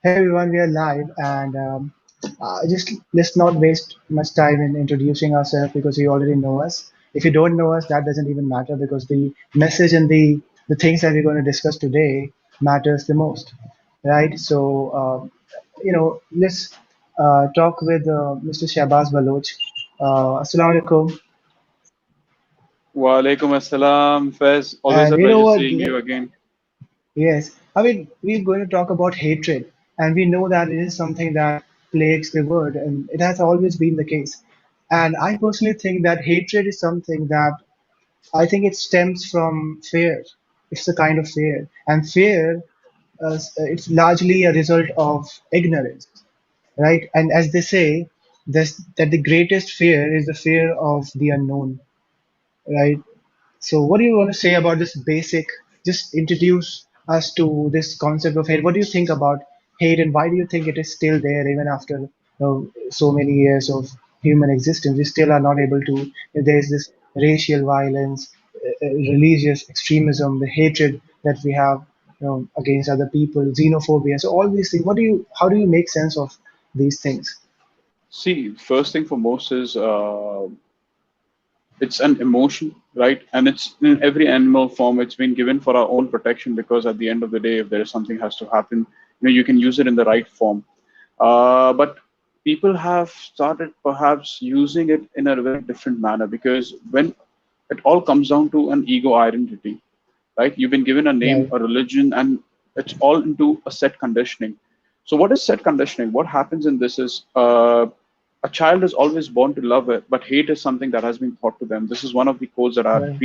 Hey everyone, we are live, and just let's not waste much time in introducing ourselves because you already know us. If you don't know us, that doesn't even matter because the message and the things that we're going to discuss today matters the most, right? So, let's talk with Mr. Shahbaz Baloch. Assalamu alaikum. Walaikum assalam, Fez. Always And a you know pleasure what? seeing you again. Yes, I mean, we're going to talk about hatred, and we know that it is something that plagues the world, and it has always been the case. And I personally think that hatred is something that I think it stems from fear. It's a kind of fear, and fear, it's largely a result of ignorance, right? And as they say, that the greatest fear is the fear of the unknown, right? So, what do you want to say about this basic? Just introduce us to this concept of hate. What do you think about hate, and why do you think it is still there even after so many years of human existence? We still are not able to. There's this racial violence, religious extremism, the hatred that we have, against other people, xenophobia. So all these things. How do you make sense of these things? See, first thing foremost is it's an emotion, right? And it's in every animal form. It's been given for our own protection because at the end of the day, if there is something has to happen, you can use it in the right form. But people have started perhaps using it in a very different manner because when it all comes down to an ego identity, right? You've been given a name, Right, a religion, and it's all into a set conditioning. So, what is set conditioning? What happens in this is a child is always born to love it, but hate is something that has been taught to them. This is one of the codes that I've right,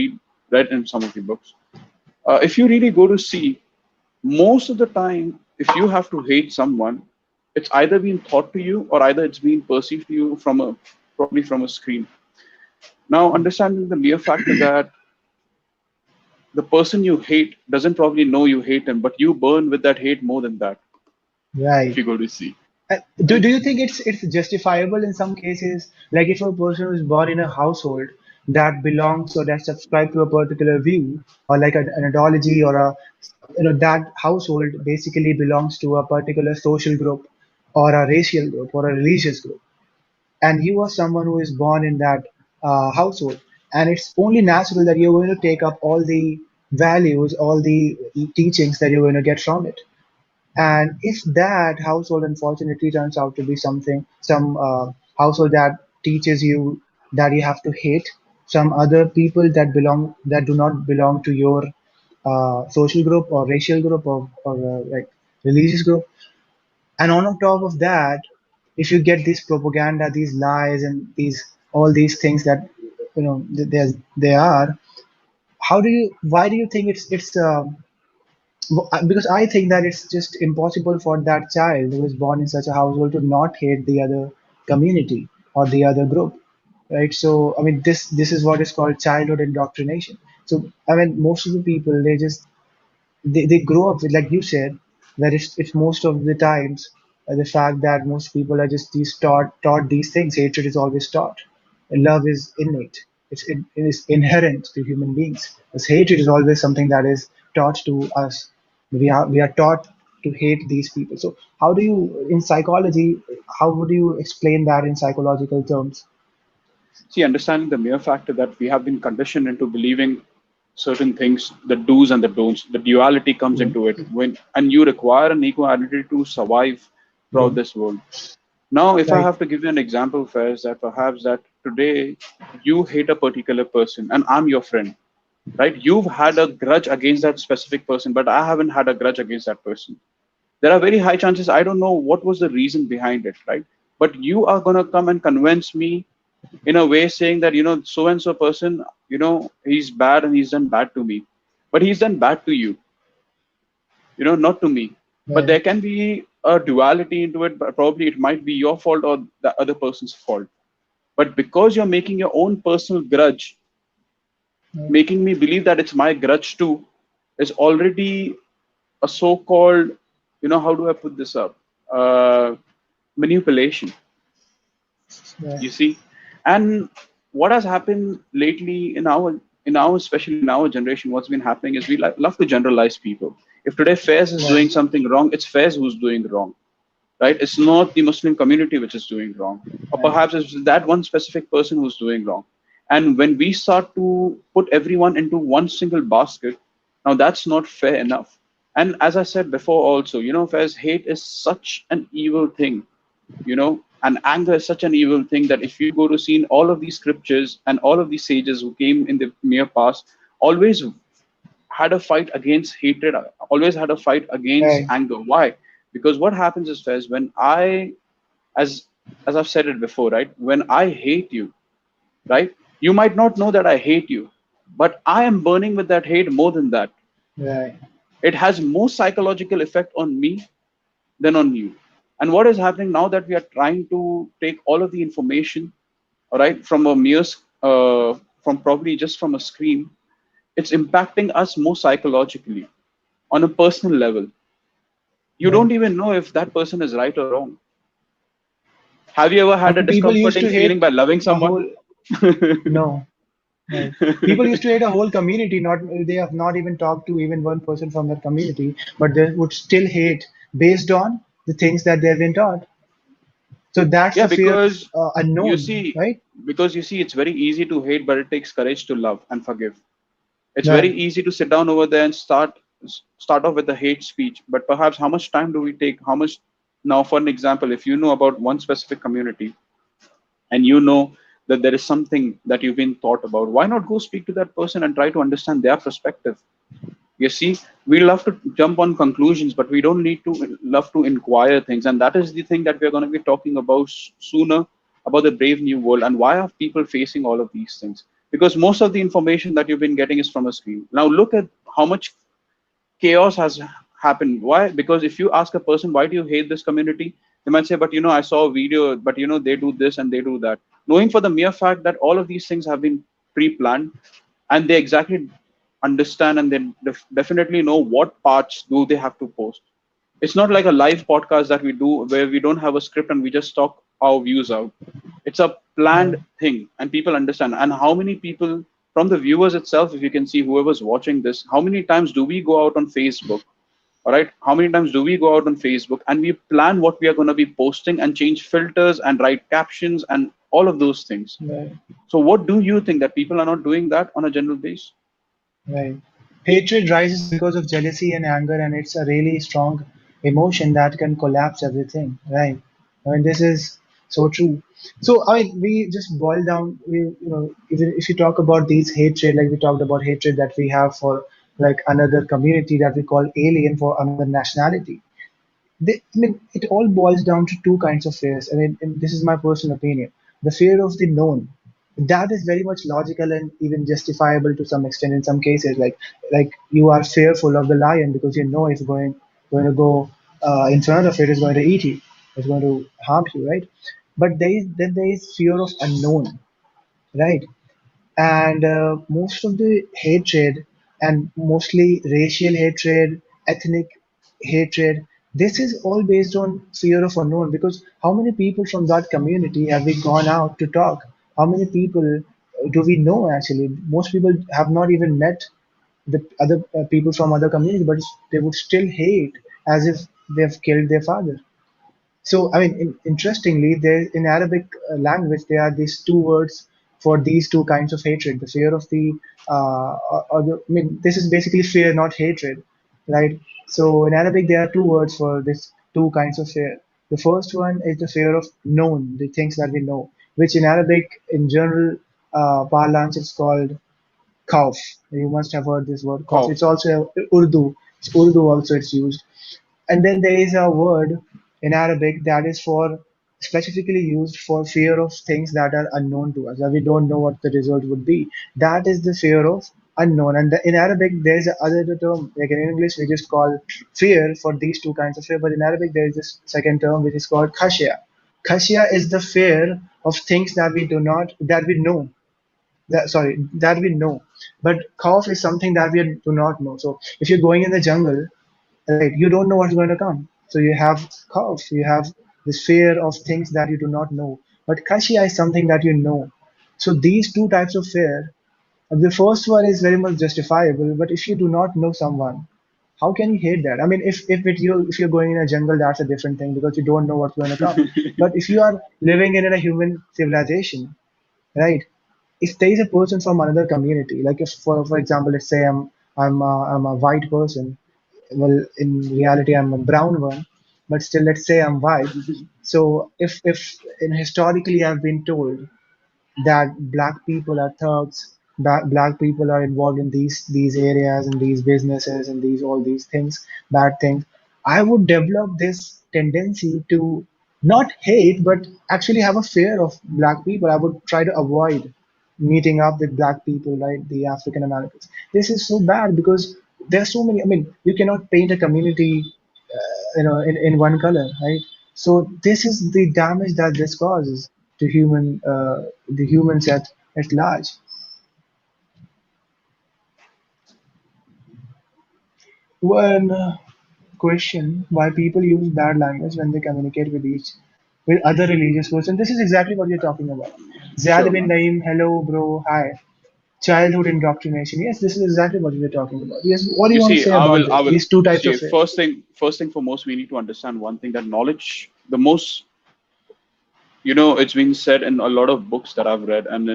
read in some of the books. If you really go to see, most of the time, if you have to hate someone, it's either been taught to you or either it's been perceived to you from a probably from a screen. Now, understanding the mere factor that the person you hate doesn't probably know you hate him, but you burn with that hate more than that. If right. you go to see, Do you think it's justifiable in some cases? Like if a person is born in a household that belongs or that subscribe to a particular view, or like an ideology, or a that household basically belongs to a particular social group, or a racial group, or a religious group, and you are someone who is born in that household, and it's only natural that you're going to take up all the values, all the teachings that you're going to get from it. And if that household unfortunately turns out to be some household that teaches you that you have to hate some other people that do not belong to your social group or racial group or like religious group, and on top of that, if you get this propaganda, these lies, and these all these things that they are, why do you think because I think that it's just impossible for that child who is born in such a household to not hate the other community or the other group, right? So I mean, this is what is called childhood indoctrination. So I mean, most of the people they grow up with, like you said, that it's most of the times the fact that most people are just these taught these things. Hatred is always taught, and love is innate. It is inherent to human beings. Because hatred is always something that is taught to us. We are taught to hate these people. So how do you, in psychology, how would you explain that in psychological terms? see, understanding the mere factor that we have been conditioned into believing certain things, the do's and the don'ts, the duality comes Yeah, into it when, and you require an equal identity to survive yeah, throughout this world. Now, if I right, have to give you an example, Faiz, that perhaps that today you hate a particular person and I'm your friend, right? You've had a grudge against that specific person, but I haven't had a grudge against that person. There are very high chances I don't know what was the reason behind it, right? But you are going to come and convince me in a way saying that, so and so person, he's bad and he's done bad to me. But he's done bad to you, not to me. But right, there can be a duality into it, but probably it might be your fault or the other person's fault. But because you're making your own personal grudge, right, making me believe that it's my grudge too, is already a so-called, how do I put this up? Manipulation, right, you see. And what has happened lately in our especially in our generation, what's been happening is we love to generalize people. If today Faiz is right, doing something wrong, it's Faiz who's doing wrong. right? It's not the Muslim community which is doing wrong, or Right. perhaps it's that one specific person who's doing wrong. And when we start to put everyone into one single basket, now that's not fair enough. And as I said before, also, Faiz, hate is such an evil thing, and anger is such an evil thing that if you go to see in all of these scriptures and all of these sages who came in the near past, always had a fight against hatred, always had a fight against Right. anger. Why? Because what happens is, Faiz, when as as I've said it before, right? When I hate you, right? You might not know that I hate you, but I am burning with that hate more than that. Right. It has more psychological effect on me than on you. And what is happening now that we are trying to take all of the information, all right, from a from probably just from a screen, it's impacting us more psychologically on a personal level. You Right. don't even know if that person is right or wrong. Have you ever I had a mean, people used discomforting to feeling hate by loving a someone? whole. No. Right. People used to hate a whole community. Not they have not even talked to even one person from that community, but they would still hate based on the things that they've been taught. So that's Yeah, the fear of because you unknown, see, right? it's very easy to hate, but it takes courage to love and forgive. It's very Right. easy to sit down over there and start off with a hate speech, but perhaps how much time do we take? How much now, for an example, if you know about one specific community and you know that there is something that you've been taught about, why not go speak to that person and try to understand their perspective? You see, we love to jump on conclusions, but we don't need to love to inquire things. And that is the thing that we're going to be talking about sooner, about the brave new world and why are people facing all of these things. Because most of the information that you've been getting is from a screen. Now look at how much chaos has happened. Why? Because if you ask a person, why do you hate this community? They might say, but I saw a video, but they do this and they do that. Knowing for the mere fact that all of these things have been pre-planned and they exactly understand and they definitely know what parts do they have to post. It's not like a live podcast that we do where we don't have a script and we just talk our views out. It's a planned Right. thing and people understand. And how many people from the viewers itself, if you can see whoever's watching this, how many times do we go out on Facebook? All right. How many times do we go out on Facebook and we plan what we are going to be posting and change filters and write captions and all of those things? Right. So, what do you think that people are not doing that on a general base? Right. Hatred rises because of jealousy and anger, and it's a really strong emotion that can collapse everything. Right. I mean, this is so true. So, I mean, we just boil down, if you talk about these hatred, like we talked about hatred that we have for like another community that we call alien for another nationality. I mean, it all boils down to two kinds of fears. I mean, and this is my personal opinion. The fear of the known, that is very much logical and even justifiable to some extent in some cases. Like you are fearful of the lion because you know it's going to go in front of it, it's going to eat you, it's going to harm you, right? But then there is fear of unknown, right? And most of the hatred, and mostly racial hatred, ethnic hatred, this is all based on fear of unknown, because how many people from that community have we gone out to talk? How many people do we know? Actually, most people have not even met the other people from other communities, but they would still hate as if they've killed their father. So, I mean, interestingly, there in Arabic language there are these two words for these two kinds of hatred: the fear of the, I mean, this is basically fear, not hatred, right? So, in Arabic, there are two words for this two kinds of fear. The first one is the fear of known, the things that we know, which in Arabic, in general parlance, it's called khawf. You must have heard this word khawf. It's Cough. also Urdu. It's Urdu also. It's used, and then there is a word in Arabic that is for specifically used for fear of things that are unknown to us, that we don't know what the result would be. That is the fear of unknown. And in Arabic, there is another term, like in English, we just call fear for these two kinds of fear. But in Arabic, there is this second term which is called khashya. Khashya is the fear of things that we do not, that we know. That we know. But khawf is something that we do not know. So if you're going in the jungle, right, you don't know what's going to come, so you have khawf, you have this fear of things that you do not know. But khashya is something that you know. So these two types of fear, the first one is very much justifiable, but if you do not know someone, How can you hate that? I mean, if you're going in a jungle, that's a different thing because you don't know what's going to come. But if you are living in a human civilization, right? If there is a person from another community, like if for example, let's say I'm a white person, well, in reality I'm a brown one, but still let's say I'm white. So if in historically I've been told that black people are thugs, black people are involved in these areas and these businesses and these all these things, bad things, I would develop this tendency to not hate but actually have a fear of black people. I would try to avoid meeting up with black people, right? The African Americans. This is so bad because there are so many. I mean, you cannot paint a community, in one color, right? So this is the damage that this causes to the humans at large. One question why people use bad language when they communicate with other religious person. This is exactly what you're talking about. Ziad Sure, bin man. Naeem, hello, bro, hi. Childhood indoctrination. Yes, this is exactly what you're talking about. Yes, what do You you want to see, say about I this? will These two types see. of fear. First thing foremost, we need to understand one thing, that knowledge, the most, you know, it's been said in a lot of books that I've read, and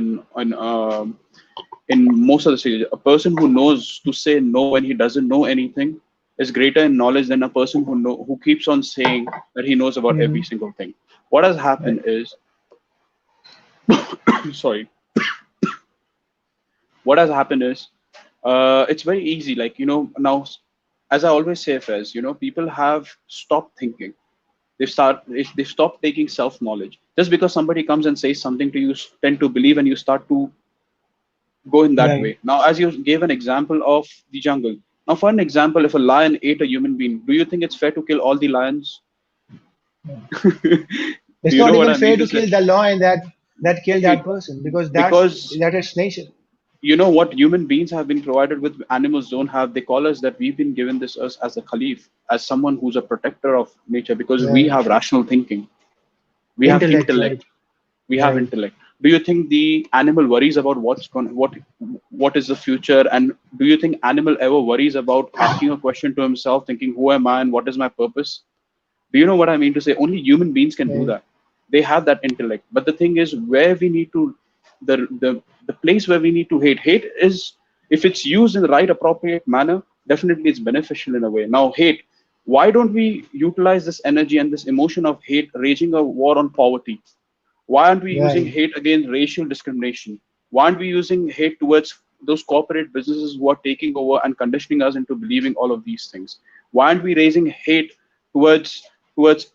in most of the stages, a person who knows to say no when he doesn't know anything is greater in knowledge than a person who keeps on saying that he knows about Hmm. every single thing. What has happened Right. is, sorry, what has happened is, it's very easy. Like, you know, now, as I always say, Fez, you know, people have stopped thinking. They stop taking self knowledge. Just because somebody comes and says something to you, tend to believe, and you start to go in that Right. way. Now, as you gave an example of the jungle, now for an example, if a lion ate a human being, do you think it's fair to kill all the lions? Do It's you not know what even I mean fair to to say? kill the lion that killed It that person because because that is nation. you know what human beings have been provided with, animals don't have. They call us that we've been given this us as a caliph, as someone who's a protector of nature, because we Right. have rational thinking, we have Intellect, intellect, right? we have Right. intellect. Do you think the animal worries about what is the future? And do you think animal ever worries about asking a question to himself, thinking, who am I and what is my purpose? Do you know what I mean to say? Only human beings can do Right. that. They have that intellect. But the thing is, where we need to, the place where we need to hate. Hate is, if it's used in the right, appropriate manner, definitely it's beneficial in a way. Now, hate. Why don't we utilize this energy and this emotion of hate, raging a war on poverty? Why aren't we using Right. hate against racial discrimination? Why aren't we using hate towards those corporate businesses who are taking over and conditioning us into believing all of these things? Why aren't we raising hate towards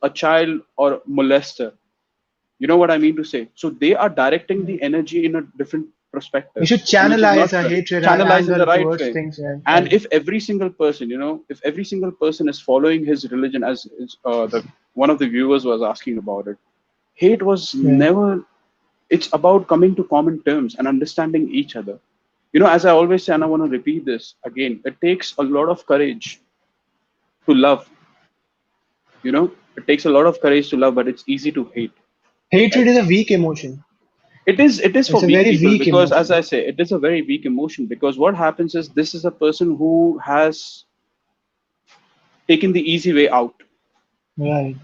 a child or molester? You know what I mean to say? So they are directing the energy in a different We perspective, should and which is not channelize our fair. hatred, our Channelize in the anger right towards way. things. Right. And Right. if every single person, you know, if every single person is following his religion, as the one of the viewers was asking about it, hate was Right. never. It's about coming to common terms and understanding each other. You know, as I always say, and I want to repeat this again, it takes a lot of courage to love. You know, it takes a lot of courage to love, but it's easy to hate, Hatred right? is a weak emotion. It is for It's a weak very people, weak because, as emotion. I say, it is a very weak emotion, because what happens is, this is a person who has taken the easy way out. Right.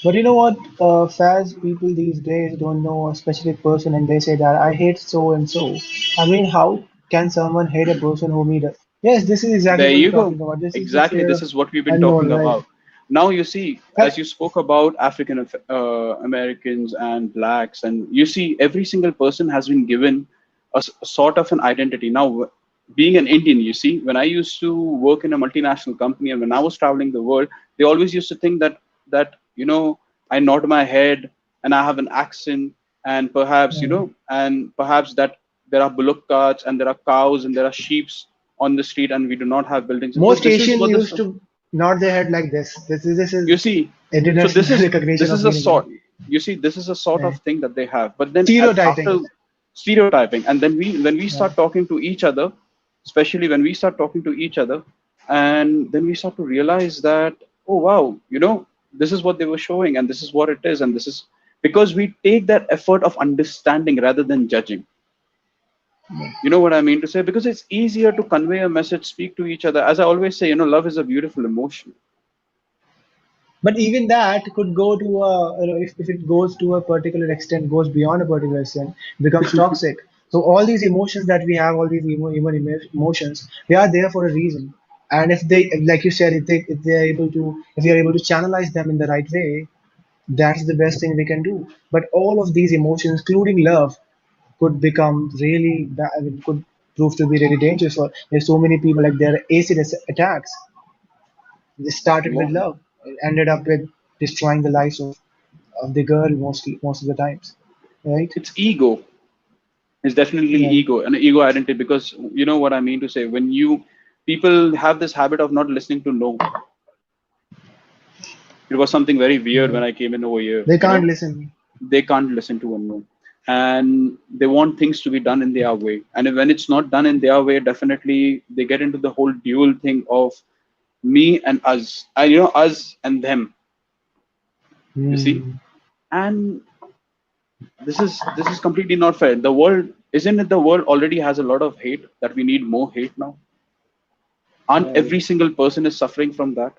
But you know what? Fast people these days don't know a specific person and they say that I hate so and so. I mean, how can someone hate a person whom he does? Yes, this is exactly There what you're you go. talking about. This is the Exactly. fear This of is what we've been talking unknown, right? about. Now, you see, Uh, as you spoke about African Americans and blacks, and you see, every single person has been given a sort of an identity. Now, being an Indian, you see, when I used to work in a multinational company and when I was traveling the world, they always used to think that you know, I nod my head and I have an accent, and perhaps, you right. know, and perhaps that there are bullock carts and there are cows and there are sheeps on the street, and we do not have buildings. So Most this is Asian what this, used to nod their head like this. This is you see. So international recognition this of is a meaning, right? sort, you see, this is a sort of Right. thing that they have. But then Stereotyping. after stereotyping, and then when we Right. start talking to each other, especially when we start talking to each other, and then we start to realize that, oh wow, you know, this is what they were showing, and this is what it is, and this is because we take that effort of understanding rather than judging. You know what I mean to say? Because it's easier to convey a message, speak to each other. As I always say, love is a beautiful emotion. But even that could go to if it goes to a particular extent, goes beyond a particular extent, becomes toxic. So all these emotions that we have, all these emotions, they are there for a reason. And if they, like you said, if they are able to, if we are able to channelize them in the right way, that's the best thing we can do. But all of these emotions, including love, could become really bad. I mean, could prove to be really dangerous. For there's so many people like their acid attacks. They started with Wow. love, ended up with destroying the lives of the girl most of the times, right? It's ego. It's definitely Right. ego and ego identity, because you know what I mean to say. When you people have this habit of not listening to no. It was something very weird when Right. I came in over here. They can't listen. They can't listen to a no, and they want things to be done in their way. And when it's not done in their way, definitely they get into the whole dual thing of me and us, and us and them. You see, Hmm. and this is completely not fair. The world isn't it? The world already has a lot of hate that we need more hate now. Aren't Right. every single person is suffering from that?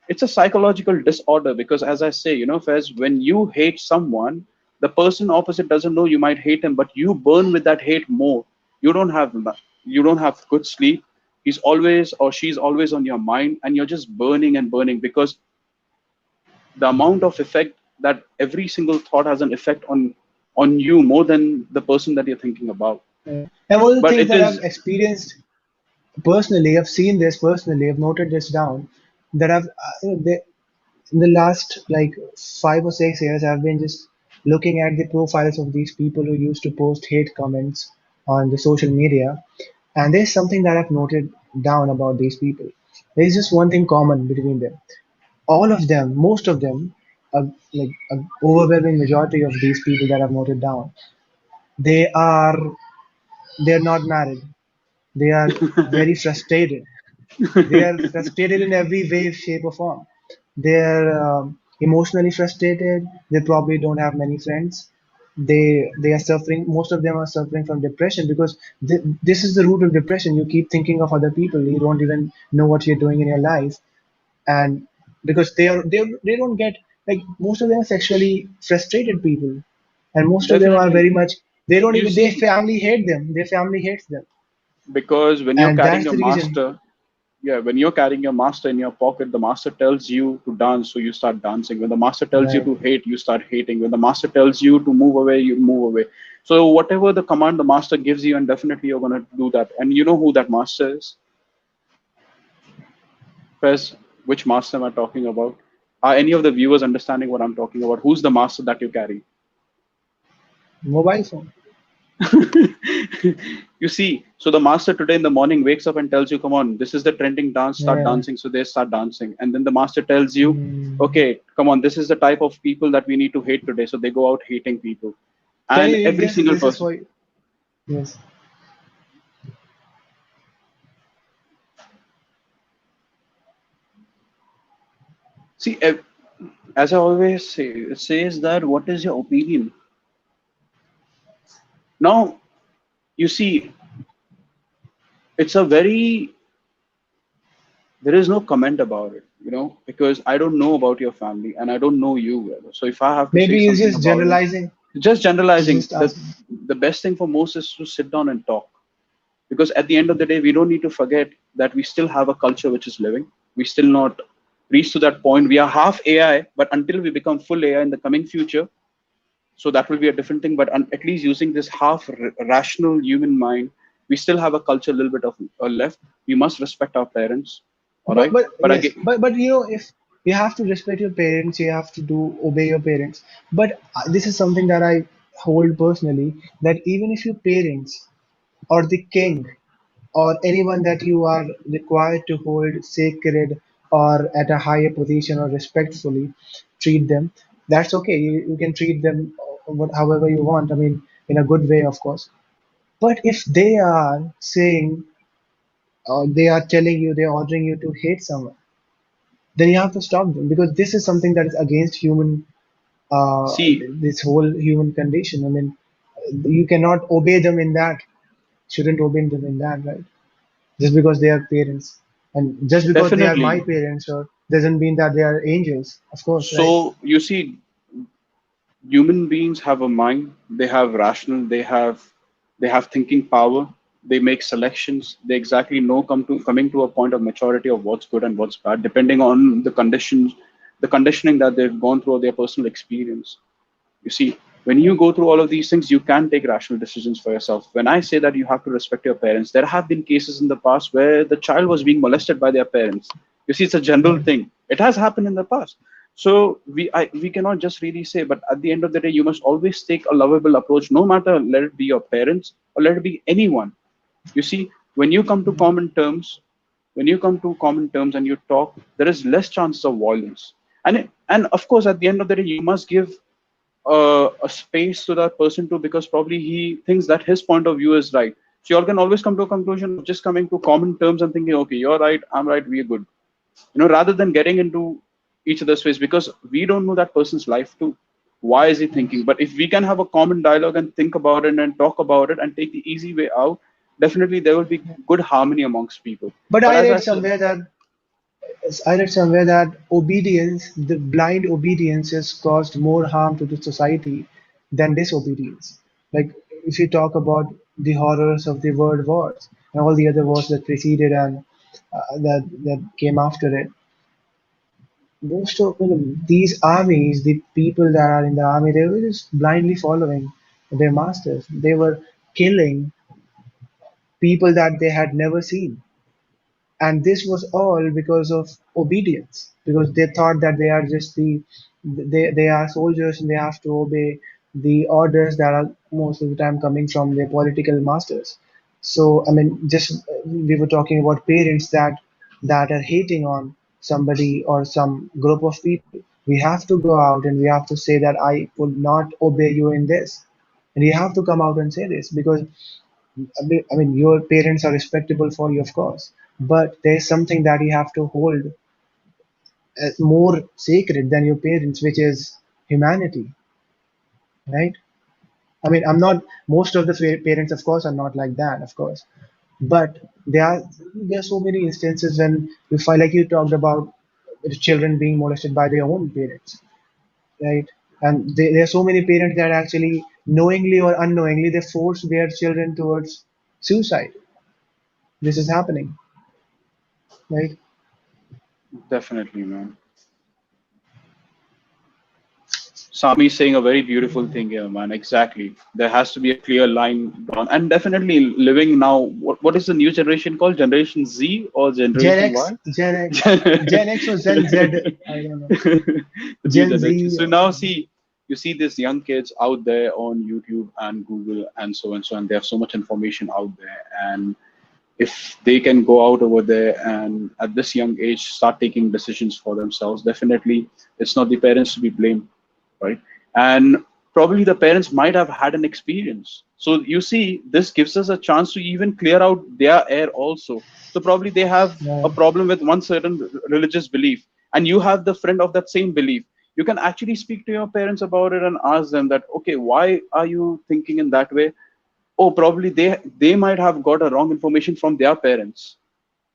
It's a psychological disorder, because as I say, Fez, when you hate someone, the person opposite doesn't know you might hate him, but you burn with that hate more. You don't have good sleep. He's always or she's always on your mind, and you're just burning and burning, because the amount of effect that every single thought has an effect on you more than the person that you're thinking about. Right. And one of the But things it that I've is experienced personally, I've seen this personally, I've noted this down, that in the last like 5 or 6 years, I've been just looking at the profiles of these people who used to post hate comments on the social media, and there's something that I've noted down about these people. There's just one thing common between them. All of them, most of them, like an overwhelming majority of these people that I've noted down, they are they're not married. They are very frustrated. They are frustrated in every way, shape, or form. They're emotionally frustrated. They probably don't have many friends. They are suffering. Most of them are suffering from depression because this is the root of depression. You keep thinking of other people. You don't even know what you're doing in your life, and because they don't get, like, most of them are sexually frustrated people, and most of them are definitely. very much, they don't You even, their see, family hate them. Their family hates them, because when you're and carrying that's your the reason. master, yeah, when you're carrying your master in your pocket, the master tells you to dance, so you start dancing. When the master tells you Right. to hate, you start hating. When the master tells you to move away, you move away. So whatever the command the master gives you, and definitely you're gonna do that. And you know who that master is? Fez, which master am I talking about? Are any of the viewers understanding what I'm talking about? Who's the master that you carry? Mobile phone. You see, so the master today in the morning wakes up and tells you, come on, this is the trending dance, start Yeah. dancing. So they start dancing. And then the master tells you, Hmm. okay, come on, this is the type of people that we need to hate today. So they go out hating people. Can And you read every this? single This is person. for you. Yes. See, as I always say, it says that what is your opinion? Now, you see, it's a very, there is no comment about it, because I don't know about your family and I don't know you well. So if I have to say Maybe he's something just about it, generalizing. just He's generalizing, just the asking. the best thing for most is to sit down and talk, because at the end of the day, we don't need to forget that we still have a culture which is living. We still not reached to that point. We are half AI, but until we become full AI in the coming future, so that will be a different thing. But at least using this half rational human mind, we still have a culture a little bit of left. We must respect our parents, all right? But But yes, again, but if you have to respect your parents, you have to do obey your parents. But this is something that I hold personally, that even if your parents or the king or anyone that you are required to hold sacred or at a higher position or respectfully treat them, that's okay. You can treat them however you want. I mean, in a good way, of course. But if they are saying, or they are telling you, they're ordering you to hate someone, then you have to stop them, because this is something that is against human, see, this whole human condition. I mean, you cannot obey them in that. shouldn't obey them in that, right? Just because they are parents, and just because they are my Definitely. parents, or doesn't mean that they are angels, of course, right? So you see, human beings have a mind. They have rational. They have thinking power. They make selections. They exactly know coming to a point of maturity of what's good and what's bad, depending on the conditions, the conditioning that they've gone through or their personal experience. You see, when you go through all of these things, you can take rational decisions for yourself. When I say that you have to respect your parents, there have been cases in the past where the child was being molested by their parents. You see, it's a general Right. thing. It has happened in the past. So we cannot just really say, but at the end of the day, you must always take a lovable approach, no matter let it be your parents or let it be anyone. You see, when you come to common terms, and you talk, there is less chances of violence. And of course, at the end of the day, you must give a space to that person too, because probably he thinks that his point of view is right. So you all can always come to a conclusion of just coming to common terms and thinking, okay, you're right, I'm right, we're good. Rather than getting into each other's face, because we don't know that person's life too. Why is he thinking? But if we can have a common dialogue and think about it and talk about it and take the easy way out, definitely there will be good harmony amongst people. But But I as I read said, somewhere that obedience, the blind obedience, has caused more harm to the society than disobedience. Like if you talk about the horrors of the world wars and all the other wars that preceded and that came after it, most of these armies, the people that are in the army, they were just blindly following their masters. They were killing people that they had never seen. And this was all because of obedience, because they thought that they are just they are soldiers and they have to obey the orders that are most of the time coming from their political masters. So I mean, just we were talking about parents that are hating on somebody or some group of people. We have to go out and we have to say that I would not obey you in this, and you have to come out and say this, because I mean, your parents are respectable for you, of course, but there's something that you have to hold more sacred than your parents, which is humanity, right? I mean, I'm not, most of the parents, of course, are not like that, of course, but there are so many instances when you find, like you talked about, children being molested by their own parents, right? And there are so many parents that actually knowingly or unknowingly they force their children towards suicide. This is happening, right? definitely, man. Sami is saying a very beautiful thing here, man. Exactly. There has to be a clear line drawn. And definitely living now, what is the new generation called? Generation Z or Gen Generation X, Y? Gen X, Gen X or Gen Z, The I don't know. new Gen generation. Z. So now see, you see these young kids out there on YouTube and Google and so and so, and they have so much information out there. And if they can go out over there and at this young age start taking decisions for themselves, definitely it's not the parents to be blamed, right? And probably the parents might have had an experience. So you see, this gives us a chance to even clear out their air also. So probably they have a Right. problem with one certain religious belief, and you have the friend of that same belief. You can actually speak to your parents about it and ask them that, okay, why are you thinking in that way? Oh, probably they might have got a wrong information from their parents.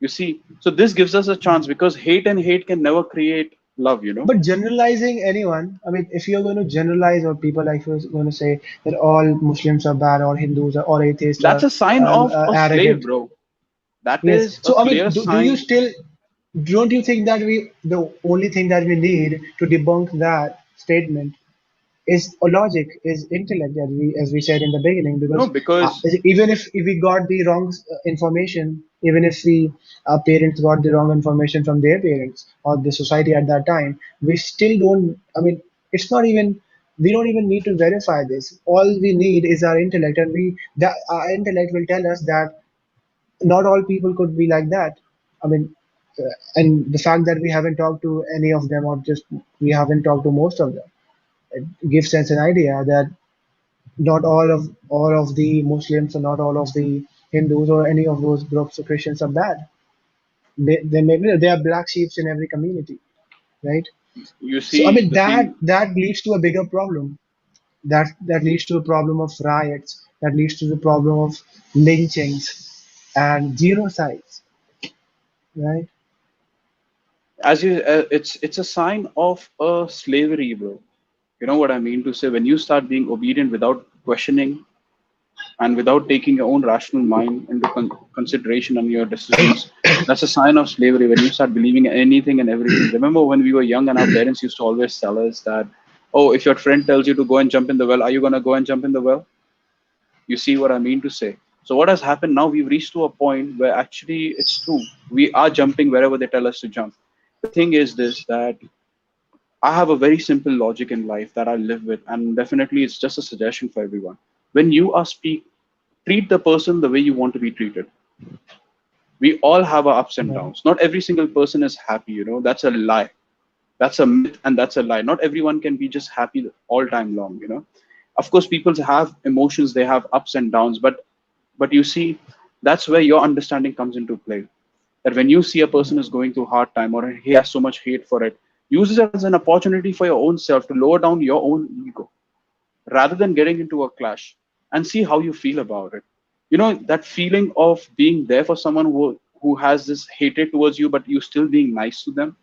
You see, so this gives us a chance, because hate and hate can never create love. But generalizing anyone, I mean, if you're going to generalize, or people like you're going to say that all Muslims are bad, or Hindus are, or atheists That's are a sign of a slave, arrogant. bro. That Yes. is a So I clear mean, do you sign. still, don't you think that the only thing that we need to debunk that statement is logic, is intellect, as we said in the beginning, No, because because even if we got the wrong information, even if we our parents got the wrong information from their parents or the society at that time, we still don't. I mean, it's not even. We don't even need to verify this. All we need is our intellect, and we that our intellect will tell us that not all people could be like that. I mean, and the fact that we haven't talked to any of them, or just we haven't talked to most of them, it gives us an idea that not all of the Muslims, or not all of the Hindus, or any of those groups of Christians are bad. They maybe they are black sheep in every community, right? you So I see mean, the that thing. that leads to a bigger problem. That leads to a problem of riots, that leads to the problem of lynchings and genocides, right? As you, it's a sign of a slavery, bro. You know what I mean to say? When you start being obedient without questioning and without taking your own rational mind into consideration on your decisions, that's a sign of slavery. When you start believing anything and everything. Remember when we were young and our parents used to always tell us that, oh, if your friend tells you to go and jump in the well, are you gonna go and jump in the well? You see what I mean to say? So what has happened now? We've reached to a point where actually it's true. We are jumping wherever they tell us to jump. The thing is this, that I have a very simple logic in life that I live with, and definitely it's just a suggestion for everyone. When you are treat the person the way you want to be treated. We all have our ups and Right. downs. Not every single person is happy, you know. That's a lie. That's a myth and that's a lie. Not everyone can be just happy all time long, you know. Of course, people have emotions, they have ups and downs, but you see, that's where your understanding comes into play. That when you see a person is going through hard time or he has so much hate for it, use it as an opportunity for your own self to lower down your own ego rather than getting into a clash, and see how you feel about it. You know, that feeling of being there for someone who has this hatred towards you, but you still being nice to them.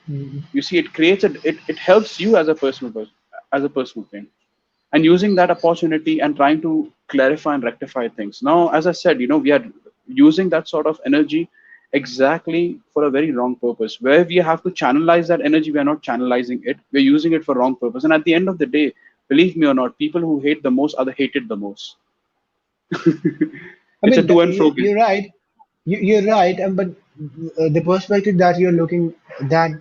Mhm. You see, it creates it helps you as a personal person, as a personal thing, and using that opportunity and trying to clarify and rectify things. Now, as I said, you know, we are using that sort of energy exactly for a very wrong purpose. Where we have to channelize that energy, we are not channelizing it. We're using it for wrong purpose. And at the end of the day, believe me or not, people who hate the most are the hated the most. I It's a mean, to and fro game. you're right. You're right, but the perspective that you're looking that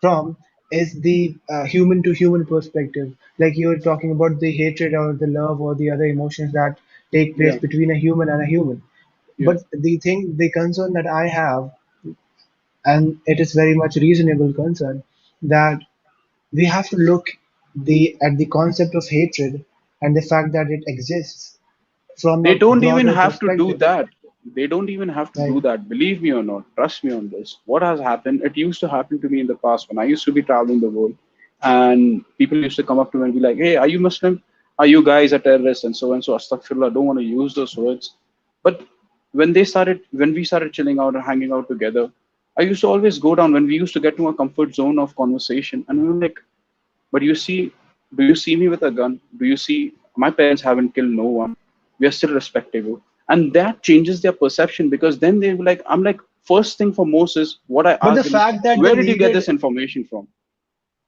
from is the human to human perspective. Like you're talking about the hatred or the love or the other emotions that take place Yeah, between a human and a human. yeah. But the concern that I have, and it is very much reasonable concern, that we have to look at the concept of hatred and the fact that it exists from They a don't even broader have to do perspective, that. They don't even have to right? do that. Believe me or not, trust me on this. What has happened, it used to happen to me in the past when I used to be traveling the world, and people used to come up to me and be like, hey, are you Muslim? Are you guys a terrorist? And so and so. Astaghfirullah, I don't want to use those words. But when we started chilling out and hanging out together, I used to always go down when we used to get to a comfort zone of conversation. And we were like, but you see, do you see me with a gun? Do you see my parents haven't killed no one? We are still respectable. And that changes their perception because then they were like, I'm like, first thing for Moses, what I But the asked them is, fact that they where did you get needed this information from?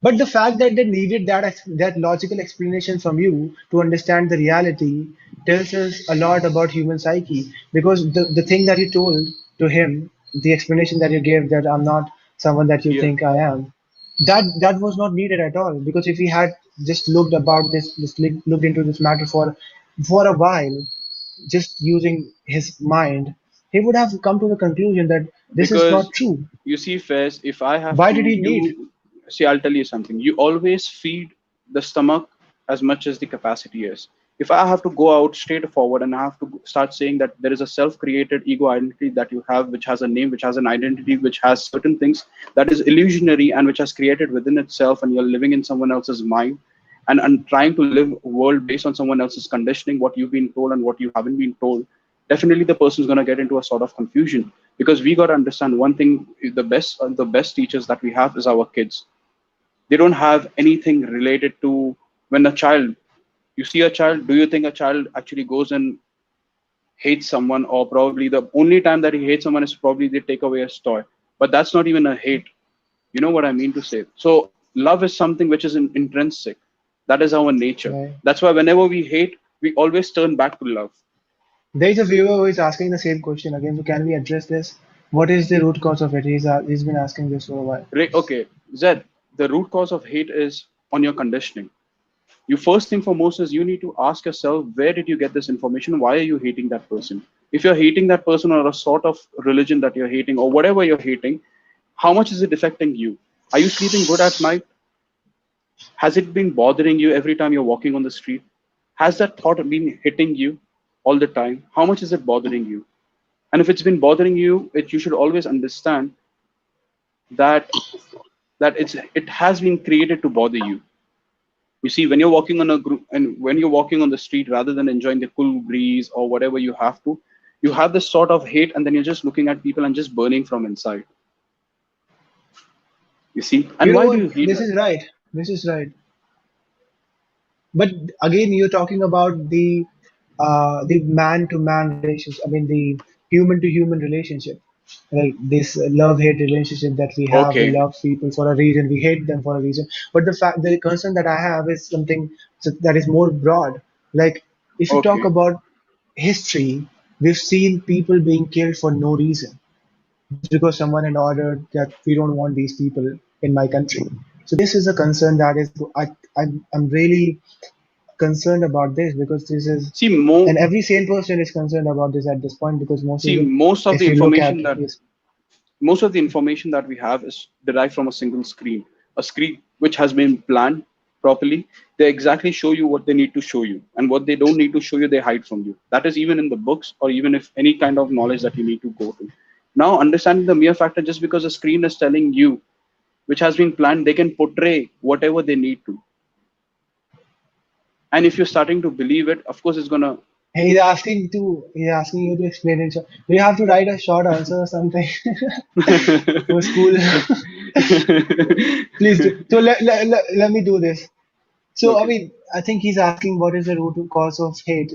But the fact that they needed that logical explanation from you to understand the reality tells us a lot about human psyche. Because the thing that you told to him, the explanation that you gave that I'm not someone that you Yeah, think I am, that was not needed at all. Because if he had just looked about looked into this matter for a while, just using his mind, he would have come to the conclusion that this is because not true. you see, Faiz, if I have Why did to, he need? you see, I'll tell you something. You always feed the stomach as much as the capacity is. If I have to go out straight forward and I have to start saying that there is a self-created ego identity that you have, which has a name, which has an identity, which has certain things that is illusionary and which has created within itself, and you're living in someone else's mind, and trying to live a world based on someone else's conditioning, what you've been told and what you haven't been told, definitely the person's going to get into a sort of confusion, because we got to understand one thing: the best teachers that we have is our kids. They don't have anything related to when a child, you see a child, do you think a child actually goes and hates someone, or probably the only time that he hates someone is probably they take away his toy, but that's not even a hate. You know what I mean to say? So love is something which is intrinsic. That is our nature. Right? That's why whenever we hate, we always turn back to love. There is a viewer who is asking the same question again. So can we address this? What is the root cause of it? He's been asking this for a while. Okay, Zed, the root cause of hate is on your conditioning. You first thing foremost is you need to ask yourself, where did you get this information? Why are you hating that person? If you're hating that person, or a sort of religion that you're hating, or whatever you're hating, how much is it affecting you? Are you sleeping good at night? Has it been bothering you every time you're walking on the street? Has that thought been hitting you all the time? How much is it bothering you? And if it's been bothering you, you should always understand that it has been created to bother you. You see, when you're walking on a group and when you're walking on the street, rather than enjoying the cool breeze or whatever you have to, you have this sort of hate, and then you're just looking at people and just burning from inside. You see, You and know why do what? you hate This that? is right. This is right. But again, you're talking about the man-to-man relationship. I mean, the human-to-human relationship, right? This love-hate relationship that we have. We Okay, love people for a reason. We hate them for a reason. But the concern that I have is something that is more broad. Like, if you talk okay. about history, we've seen people being killed for no reason, just because someone had ordered that we don't want these people in my country. So this is a concern that is I'm really concerned about this, because this is, See, more. and every sane person is concerned about this at this point, because most of See, the, most of the if you look at information that this, most of the information that we have is derived from a single screen, a screen which has been planned properly. They exactly show you what they need to show you, and what they don't need to show you, they hide from you. That is even in the books, or even if any kind of knowledge that you need to go to. Now, understanding the mere factor, just because a screen is telling you, which has been planned, they can portray whatever they need to. And if you're starting to believe it, of course, it's gonna. he's asking you to explain it. So do you have to write a short answer or something for school? Please do. So let me do this. So I Okay. mean, I think he's asking what is the root cause of hate.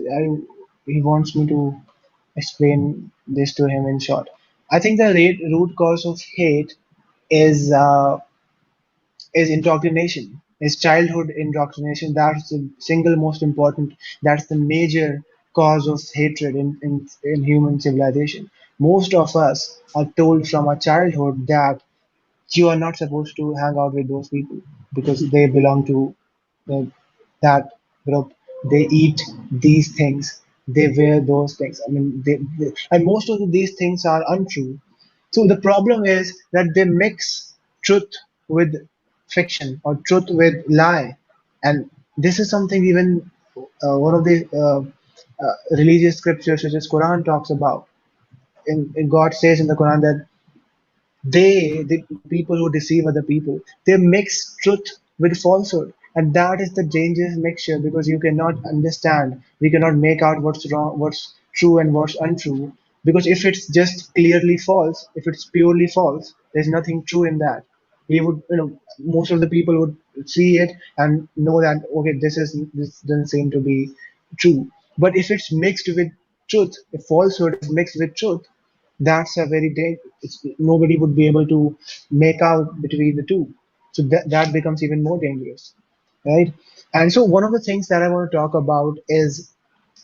He wants me to explain this to him in short. I think the root cause of hate is is indoctrination, is childhood indoctrination. That's the single most important, that's the major cause of hatred in human civilization. Most of us are told from our childhood that you are not supposed to hang out with those people because they belong to uh, that group. They eat these things, they wear those things. I mean, and most of these things are untrue. So the problem is that they mix truth with fiction, or truth with lie, and this is something even one of the religious scriptures such as Quran talks about. In God says in the Quran that the people who deceive other people, they mix truth with falsehood, and that is the dangerous mixture, because you cannot understand, we cannot make out what's wrong, what's true and what's untrue, because if it's just clearly false, if it's purely false, there's nothing true in that. We would, most of the people would see it and know that, okay, this doesn't seem to be true. But if it's mixed with truth, if falsehood is mixed with truth, that's a very nobody would be able to make out between the two. So that becomes even more dangerous, right? And so one of the things that I want to talk about is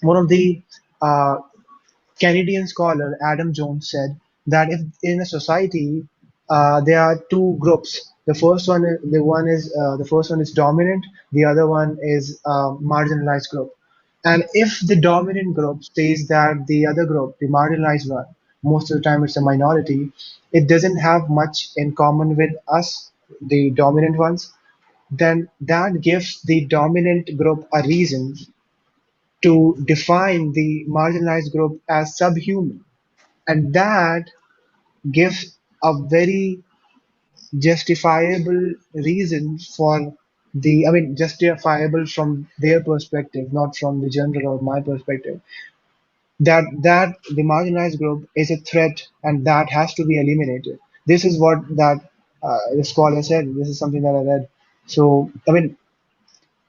one of the uh, Canadian scholar Adam Jones said that if in a society there are two groups, the first one is dominant, the other one is marginalized group. And if the dominant group says that the other group, the marginalized one, most of the time it's a minority, it doesn't have much in common with us, the dominant ones, then that gives the dominant group a reason to define the marginalized group as subhuman. And that gives a very justifiable reason for I mean, justifiable from their perspective, not from the general or my perspective, that the marginalized group is a threat and that has to be eliminated. This is what that the scholar said. This is something that I read. So, I mean,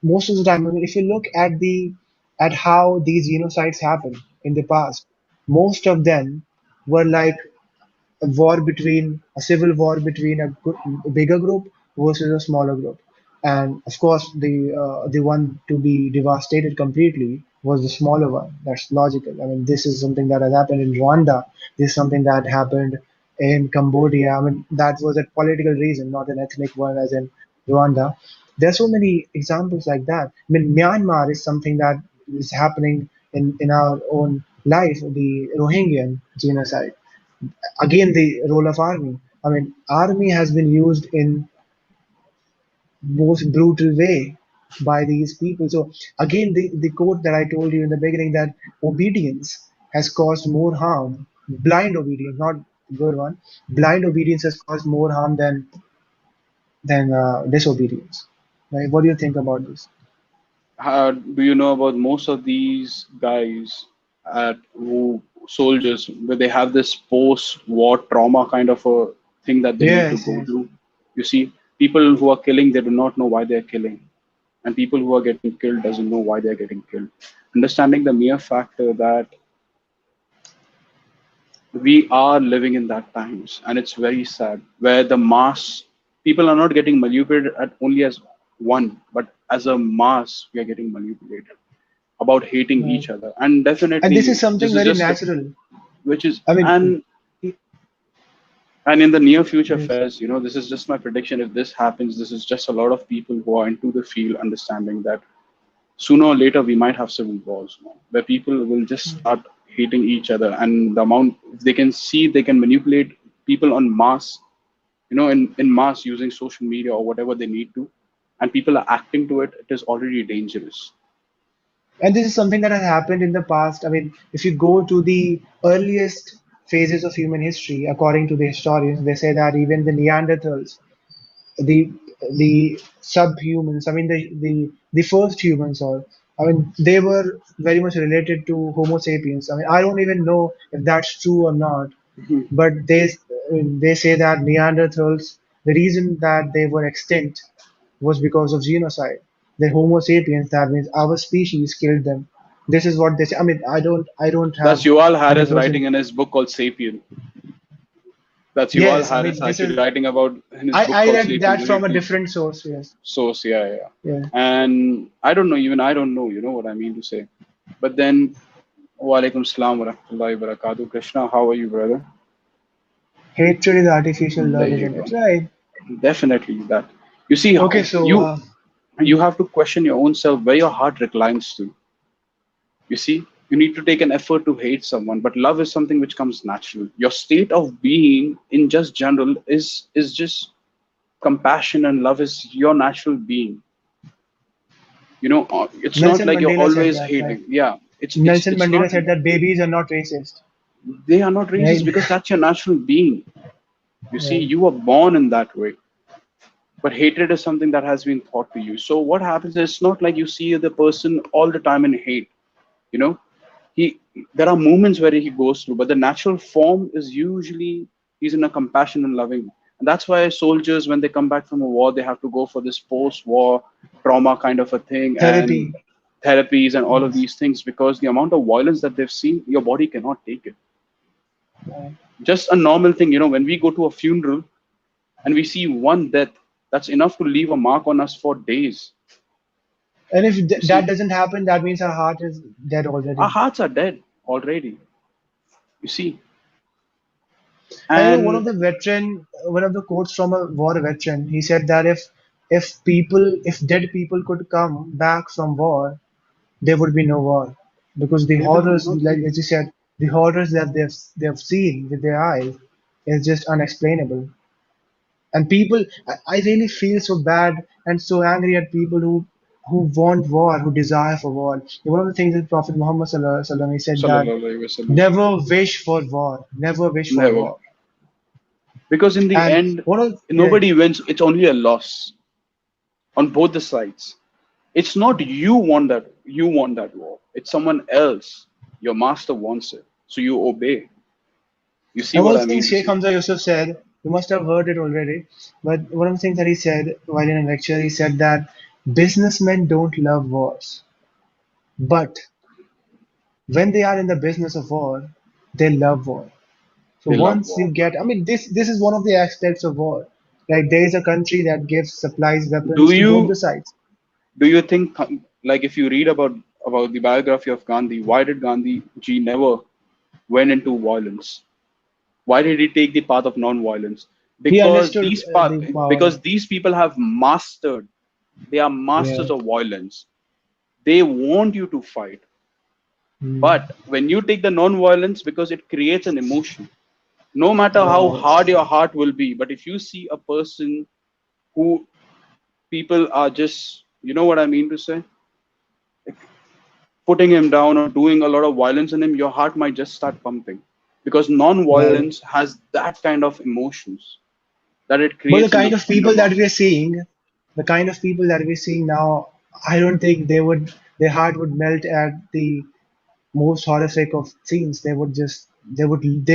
most of the time, I mean, if you look at how these genocides happened in the past, most of them were like a civil war between a bigger group versus a smaller group. And of course, the one to be devastated completely was the smaller one. That's logical. I mean, this is something that has happened in Rwanda. This is something that happened in Cambodia. I mean, that was a political reason, not an ethnic one, as in Rwanda. There are so many examples like that. I mean, Myanmar is something that is happening in our own life, the Rohingyan genocide. Again, the role of army. I mean, army has been used in most brutal way by these people. So again, the quote that I told you in the beginning, that obedience has caused more harm, blind obedience, not good one, blind obedience has caused more harm than disobedience. Right? What do you think about this? Do you know about most of these guys at who soldiers where they have this post-war trauma kind of a thing that they need to Yes, go yes. through? You see, people who are killing, they do not know why they are killing, and people who are getting killed doesn't know why they are getting killed. Understanding the mere factor that we are living in that times, and it's very sad where the mass people are not getting manipulated at only as one, but as a mass we are getting manipulated about hating Right. each other. And And this is definitely something this is very just natural. which is I mean, and in the near future yes. Fairs, this is just my prediction. If this happens, this is just a lot of people who are into the field understanding that sooner or later we might have civil wars, where people will just start hating each other, and the amount if they can see they can manipulate people on mass, in mass using social media or whatever they need to, and people are acting to it, it is already dangerous. And this is something that has happened in the past. I mean, if you go to the earliest phases of human history, according to the historians, they say that even the Neanderthals, the subhumans, I mean the first humans, or I mean they were very much related to Homo sapiens. I mean I don't even know if that's true or not, Mhm. but they say that Neanderthals, the reason that they were extinct was because of genocide. The Homo sapiens, that means our species, killed them. This is what they say. I mean I don't That's have Yuval Harris 100%. writing in his book called Sapien. That's Yuval Yes, I mean Harris this actually is writing about in his book I called read Sapien, that where he from a teaches different source. Yes, source. Yeah, yeah. yeah. And I don't know, even I don't know, you know what I mean to say. But then, Walaikum Salam wa rahmatullahi wa barakatuh. Krishna, how are you, brother? Hatred is artificial There love, you isn't go. it? Right. Definitely that. You see, Okay, so you have to question your own self where your heart reclines to. You see, you need to take an effort to hate someone, but love is something which comes natural. Your state of being in just general is just compassion, and love is your natural being. It's not Nelson like you're Mandela said always that, right? hating. Yeah, Nelson it's not. Mandela said that babies are not racist, They are not racist right? because that's your natural being. You see, Right. you were born in that way. But hatred is something that has been taught to you. So what happens is it's not like you see the person all the time in hate. You know, he there are moments where he goes through, but the natural form is usually he's in a compassion and loving. And that's why soldiers, when they come back from a war, they have to go for this post-war trauma kind of a thing and Therapy. therapies and all of Yes. these things, because the amount of violence that they've seen, your body cannot take it. Right. Just a normal thing, when we go to a funeral and we see one death, that's enough to leave a mark on us for days. And if You that see, doesn't happen, that means our heart is dead our already. hearts are dead already. You see, And and one of the quotes from a war veteran, he said that if dead people could come back from war, there would be no war, because the there will horrors, not like be. as you said, the horrors that they've seen with their eyes is just unexplainable. And people, I really feel so bad and so angry at people who want war, who desire for war. One of the things that Prophet Muhammad Sallallahu Alaihi Wasallam, he said that Sallallahu Alaihi Wasallam. never wish for war, never wish for Never. war. Because in the And end, one of yeah, nobody wins. It's only a loss on both the sides. It's not you want that war. It's someone else. Your master wants it. So you obey. You see and one what of I the mean things to Sheikh say? Hamza Yusuf said, you must have heard it already, but one of the things that he said while in a lecture, he said that businessmen don't love wars, but when they are in the business of war, they love war. So They love once war. you get, I mean, this is one of the aspects of war. Like there is a country that gives supplies Do weapons to both you the sides. do you think, like, if you read about the biography of Gandhi, why did Gandhi ji never went into violence? Why did he take the path of non-violence? He Because understood the power. these people have mastered. They are Yeah. masters of violence. They want you to fight. Hmm. But when you take the non-violence, because it creates an emotion, no matter how Right. hard your heart will be, but if you see a person who people are just, you know what I mean to say, putting him down or doing a lot of violence in him, your heart might just start pumping, because Right. non-violence has that kind of emotions that it But the creates in kind the of mind of people that man. we're seeing, the kind of people that we're seeing now, I don't think their heart would melt at the most horrific of scenes. They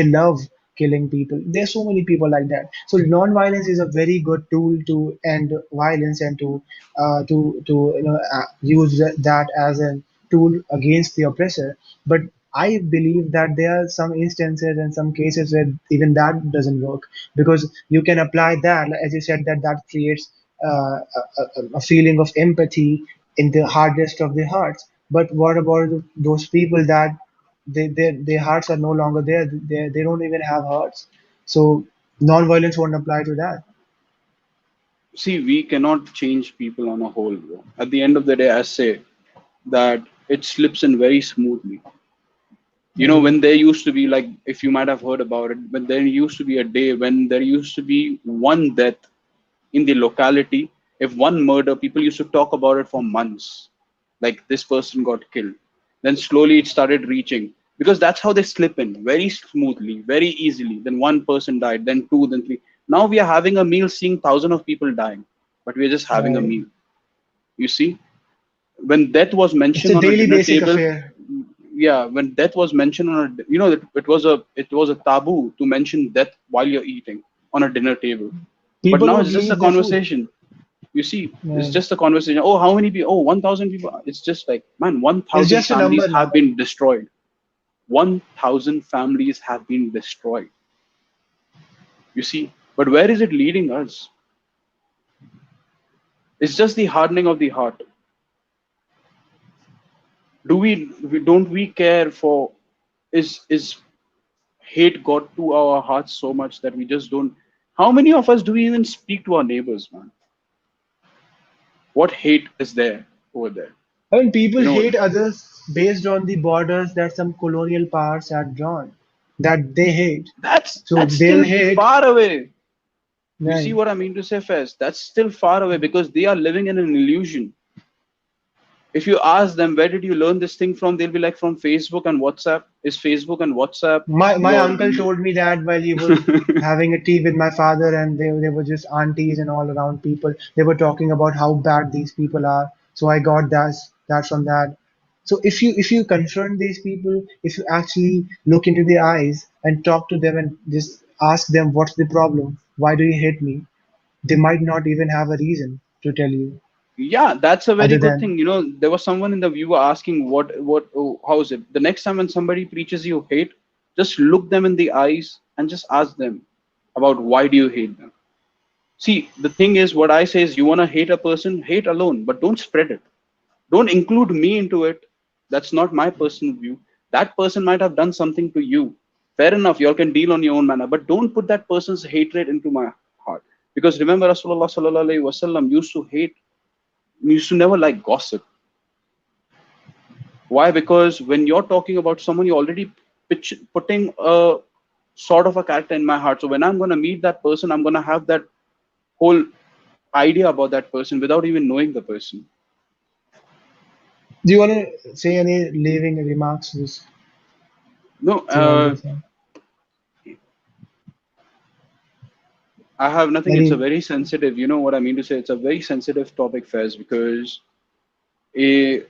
love killing people. There's so many people like that. So non-violence is a very good tool to end violence and to use that as a tool against the oppressor. But I believe that there are some instances and some cases where even that doesn't work, because you can apply that, as you said, that creates a feeling of empathy in the hardest of the hearts. But what about those people that their hearts are no longer there? They don't even have hearts. So non-violence won't apply to that. See, we cannot change people on a whole, bro. At the end of the day, I say that it slips in very smoothly. You know, Okay. when there used to be, like, if you might have heard about it, but there used to be a day when there used to be one death in the locality. If one murder, people used to talk about it for months, like this person got killed. Then slowly it started reaching, because that's how they slip in very smoothly, very easily. Then one person died, then two, then three. Now we are having a meal seeing thousands of people dying, but we're just having a Right. meal. You see, when death was It's mentioned a on a daily dinner basic table, affair. yeah, when death was mentioned on a, it was a taboo to mention death while you're eating on a dinner table. But People now would it's just a leave their food. conversation. You see, it's Right. just a conversation. Oh, how many people? Oh, 1,000 people. It's just like, man, It's 1,000 just a families number have now. been destroyed. 1,000 families have been destroyed. You see, but where is it leading us? It's just the hardening of the heart. Don't we care for, is hate got to our hearts so much that we just don't? How many of us do we even speak to our neighbors, man? What hate is there over there? I mean, people You know, hate others based on the borders that some colonial powers had drawn, that they hate. So that's they'll still hate. far away. You see Right. what I mean to say, Fez? That's still far away because they are living in an illusion. If you ask them, where did you learn this thing from? They'll be like, from Facebook and WhatsApp. Is Facebook and WhatsApp My your. uncle told me that while he was having a tea with my father, and they were just aunties and all around people. They were talking about how bad these people are. So I got that from that. So if you confront these people, if you actually look into their eyes and talk to them and just ask them what's the problem, why do you hate me? They might not even have a reason to tell you Yeah, that's a very other good than thing. There was someone in the viewer asking, oh, how is it? The next time when somebody preaches you hate, just look them in the eyes and just ask them about why do you hate them. See, the thing is, what I say is, you want to hate a person, hate alone, but don't spread it. Don't include me into it. That's not my personal view. That person might have done something to you. Fair enough, you all can deal on your own manner, but don't put that person's hatred into my heart. Because remember, Rasulullah sallallahu alaihi wasallam used to never like gossip. Why? Because when you're talking about someone, you're already putting a sort of a character in my heart. So when I'm gonna meet that person, I'm gonna have that whole idea about that person without even knowing the person. do you want to say any leaving remarks just No, to end this thing? I have nothing. It's a Any very sensitive, you know what I mean to say. It's a very sensitive topic, Faiz, because eh,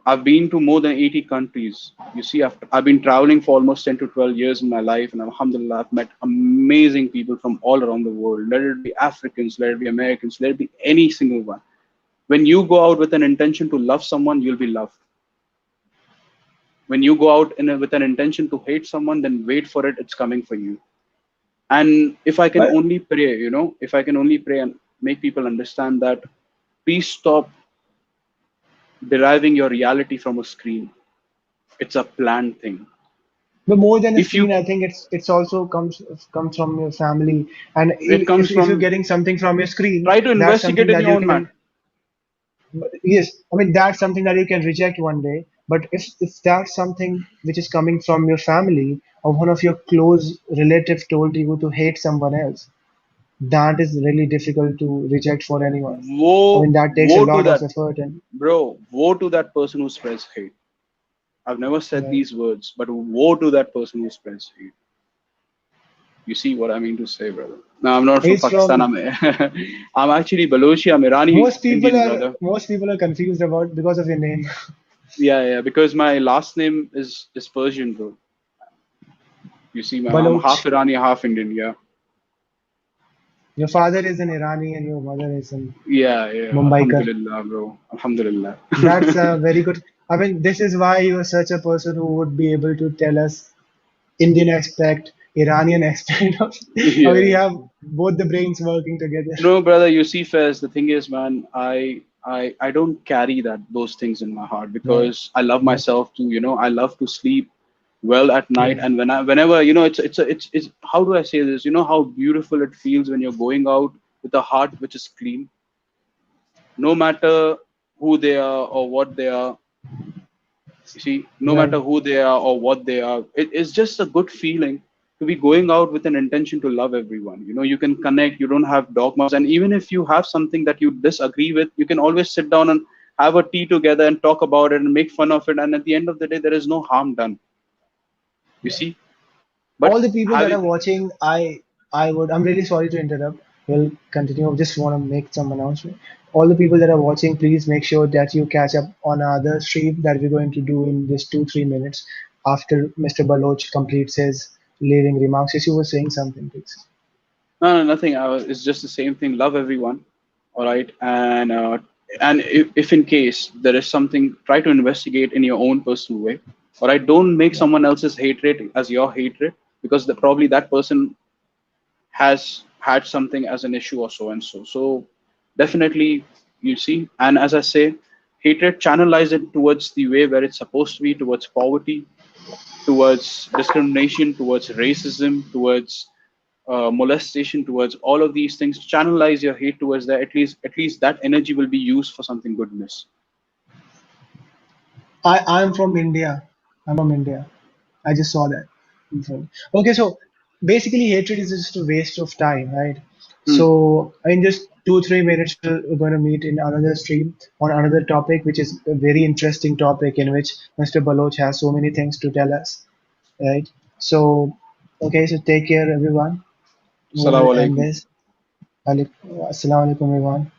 I've been to more than 80 countries. You see, I've been traveling for almost 10 to 12 years in my life, and alhamdulillah, I've met amazing people from all around the world. Let it be Africans, let it be Americans, let it be any single one. When you go out with an intention to love someone, you'll be loved. When you go out with an intention to hate someone, then wait for it, it's coming for you. And if I can but only pray, if I can only pray and make people understand that, please stop deriving your reality from a screen. It's a planned thing. But more than a If you, screen, I think it's also comes from your family. And it comes if you're from, getting something from your screen, try to that's investigate something in that your you own can. manner. Yes, I mean that's something that you can reject one day. But if that's something which is coming from your family or one of your close relative told you to hate someone else, that is really difficult to reject for anyone. I Woe, mean that takes a woe to lot of that, effort and bro. Woe to that person who spreads hate. I've never said right. these words, but woe to that person who spreads hate. You see what I mean to say, brother? No, I'm not from He's Pakistan. from. I'm actually Balochi. I'm Irani Indian, brother. Most people are confused about because of your name. Yeah, yeah. Because my last name is Persian, bro. You see, I'm Baloch. half Irani, half Indian. Yeah, Your father is an Irani and your mother is an yeah, yeah. Mumbaikar. Alhamdulillah, bro. Alhamdulillah. That's a very good. I mean, this is why you are such a person who would be able to tell us Indian aspect, Iranian aspect. I mean, you Yeah. have both the brains working together. No, brother. You see, Faiz. The thing is, man, I don't carry those things in my heart Right. because I love Yep. myself too. I love to sleep well at night, Yeah. and whenever it's how do I say this? You know how beautiful it feels when you're going out with a heart which is clean, no matter who they are or what they are. You see, no Right. matter who they are or what they are, it's just a good feeling to be going out with an intention to love everyone. You can connect, you don't have dogmas, and even if you have something that you disagree with, you can always sit down and have a tea together and talk about it and make fun of it. And at the end of the day, there is no harm done. You Right. see, but All the people that having are watching, I'm really sorry to interrupt. We'll continue. I just want to make some announcement. All the people that are watching, please make sure that you catch up on another stream that we're going to do in just 2-3 minutes after Mr. Baloch completes his leaving remarks. If you were saying something, please. no, no, nothing. It's just the same thing. Love everyone, all right. And if in case there is something, try to investigate in your own personal way. All right. Don't make Yeah. someone else's hatred as your hatred because probably that person has had something as an issue or so and so. So definitely, you see. And as I say, hatred channelize it towards the way where it's supposed to be, towards poverty, towards discrimination, towards racism, towards molestation, towards all of these things. Channelize your hate towards that. At least that energy will be used for something goodness. I'm from India. I'm from India. I just saw that. in front. Okay, so basically, hatred is just a waste of time, right? Hmm. So in just 2-3 minutes, we're going to meet in another stream on another topic, which is a very interesting topic in which Mr. Baloch has so many things to tell us, right? So, okay, so take care, everyone. We'll Assalamu end alaikum. this. Assalamu alaikum, everyone.